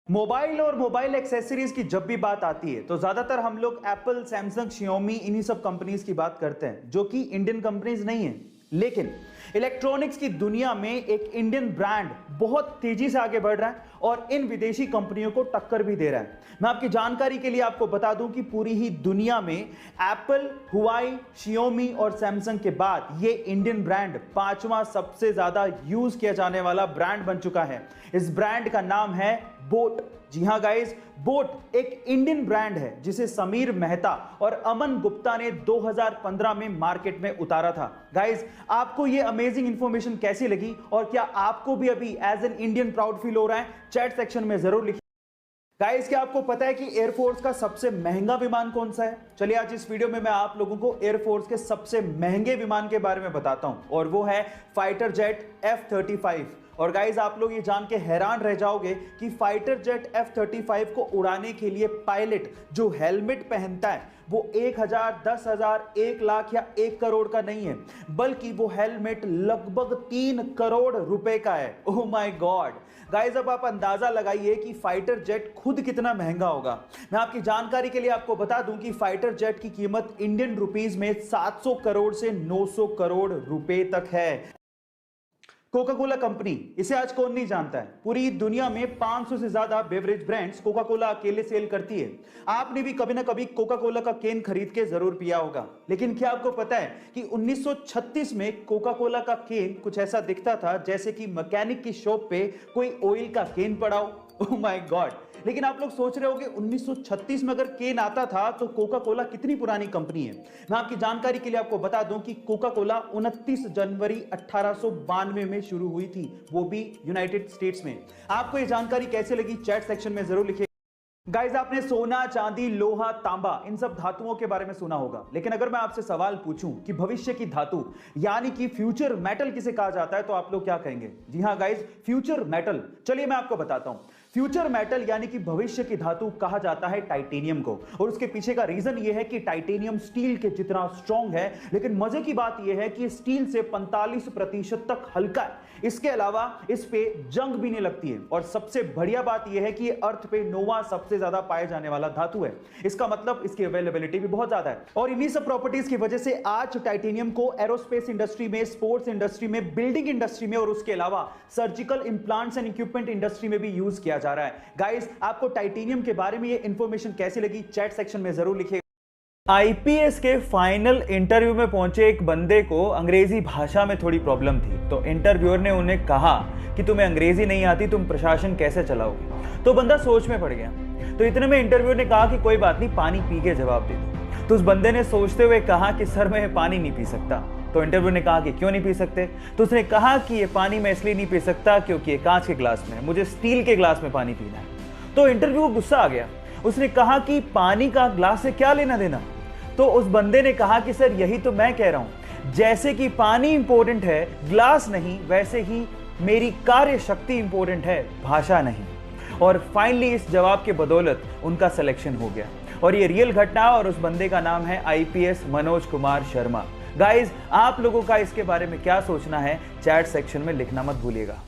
Mobile और mobile accessories की जब भी बात आती है तो ज्यादातर हम लोग एप्पल, सैमसंग, शियोमी इन्हीं सब कंपनीज की बात करते हैं जो कि इंडियन कंपनीज नहीं है। लेकिन इलेक्ट्रॉनिक्स की दुनिया में एक इंडियन ब्रांड बहुत तेजी से आगे बढ़ रहा है और इन विदेशी कंपनियों को टक्कर भी दे रहा है। मैं आपकी जानकारी के लिए आपको बता दूं कि पूरी ही दुनिया में एप्पल, हुआई, शियोमी और सैमसंग के बाद ये इंडियन ब्रांड पांचवा सबसे ज्यादा यूज किया जाने वाला ब्रांड बन चुका है। इस ब्रांड का नाम है बोट। जी हां गाइस, बोट एक इंडियन ब्रांड है जिसे समीर मेहता और अमन गुप्ता ने 2015 में मार्केट में उतारा था। गाइस, आपको ये अमेजिंग इंफॉर्मेशन कैसी लगी और क्या आपको भी अभी as an Indian proud feel हो रहा है? चैट सेक्शन में जरूर लिखिए। गाइस, क्या आपको पता है कि एयरफोर्स का सबसे महंगा विमान कौन सा है? चलिए आज इस वीडियो में मैं आप लोगों को एयरफोर्स के सबसे महंगे विमान के बारे में बताता हूं और वो है फाइटर जेट F-35। और गाइस, आप लोग ये जान के हैरान रह जाओगे कि फाइटर जेट F-35 को उड़ाने के लिए पायलट जो हेलमेट पहनता है वो 1000, 10,000, 1 लाख या 1 करोड़ का नहीं है, बल्कि वो हेलमेट लगभग 3 करोड़ रुपए का है। ओह माय गॉड गाइस, अब आप अंदाजा लगाइए कि फाइटर जेट खुद कितना महंगा होगा। मैं आपकी जानकारी के लिए आपको बता दूं कि फाइटर जेट की कीमत इंडियन रुपीस में 700 करोड़ से 900 करोड़ रुपए तक है। कोका कोला कंपनी, इसे आज कौन नहीं जानता है। पूरी दुनिया में 500 से ज्यादा बेवरेज ब्रांड्स कोका कोला अकेले सेल करती है। आपने भी कभी ना कभी कोका कोला का केन खरीद के जरूर पिया होगा। लेकिन क्या आपको पता है कि 1936 में कोका कोला का केन कुछ ऐसा दिखता था जैसे कि मैकेनिक की शॉप पे कोई ऑयल का केन पड़ा हो। Oh my God. लेकिन आप लोग सोच रहे होंगे 1936 में अगर केन आता था तो कोका कोला कितनी पुरानी कंपनी है। मैं आपकी जानकारी के लिए आपको बता दूं कि कोका कोला 29 जनवरी 1892 में शुरू हुई थी, वो भी यूनाइटेड स्टेट्स में। आपको ये जानकारी कैसे लगी चैट सेक्शन में जरूर लिखिए। गाइस, आपने सोना, चांदी, लोहा, तांबा इन सब धातुओं के बारे में सुना होगा। लेकिन अगर मैं आपसे सवाल पूछूं कि भविष्य की धातु यानी कि फ्यूचर मेटल किसे कहा जाता है तो आप लोग क्या कहेंगे? जी हां गाइस, फ्यूचर मेटल। चलिए मैं आपको बताता हूं। फ्यूचर मेटल यानी कि भविष्य की धातु कहा जाता है टाइटेनियम को। और उसके पीछे का रीजन यह है कि टाइटेनियम स्टील के जितना स्ट्रॉन्ग है, लेकिन मजे की बात यह है कि स्टील से 45% तक हल्का है। इसके अलावा इस पे जंग भी नहीं लगती है। और सबसे बढ़िया बात यह है कि ये अर्थ पे नोवा सबसे ज्यादा पाए जाने वाला धातु है। इसका मतलब इसकी अवेलेबिलिटी भी बहुत ज्यादा है। और इन्हीं सब प्रॉपर्टीज की वजह से आज टाइटेनियम को एरोस्पेस इंडस्ट्री में, स्पोर्ट्स इंडस्ट्री में, बिल्डिंग इंडस्ट्री में और उसके अलावा surgical implants and equipment industry में भी यूज किया जा रहा है। गाइस, आपको टाइटेनियम के बारे में ये इंफॉर्मेशन कैसी लगी चैट सेक्शन में जरूर लिखिएगा। आईपीएस के फाइनल इंटरव्यू में पहुंचे एक बंदे को अंग्रेजी भाषा में थोड़ी प्रॉब्लम थी, तो इंटरव्यूअर ने उन्हें कहा कि तुम्हें अंग्रेजी नहीं आती, तुम प्रशासन कैसे चलाओगे? तो बंदा सोच में पड़ गया। तो इतने में इंटरव्यूअर ने कहा कि कोई बात नहीं, पानी पी के जवाब दे दो। तो उस बंदे ने सोचते हुए कहा कि सर मैं पानी नहीं पी सकता। तो इंटरव्यू ने कहा कि क्यों नहीं पी सकते? तो उसने कहा कि ये पानी मैं इसलिए नहीं पी सकता क्योंकि ये कांच के ग्लास में है, मुझे स्टील के ग्लास में पानी पीना है। तो इंटरव्यू को गुस्सा आ गया। उसने कहा कि पानी का ग्लास से क्या लेना देना? तो उस बंदे ने कहा कि सर यही तो मैं कह रहा हूं, जैसे कि पानी इंपॉर्टेंट है, ग्लास नहीं, वैसे ही मेरी कार्य शक्ति इंपॉर्टेंट है, भाषा नहीं। और फाइनली इस जवाब के बदौलत उनका सिलेक्शन हो गया। और ये रियल घटना, और उस बंदे का नाम है आईपीएस मनोज कुमार शर्मा। गाइज, आप लोगों का इसके बारे में क्या सोचना है चैट सेक्शन में लिखना मत भूलिएगा।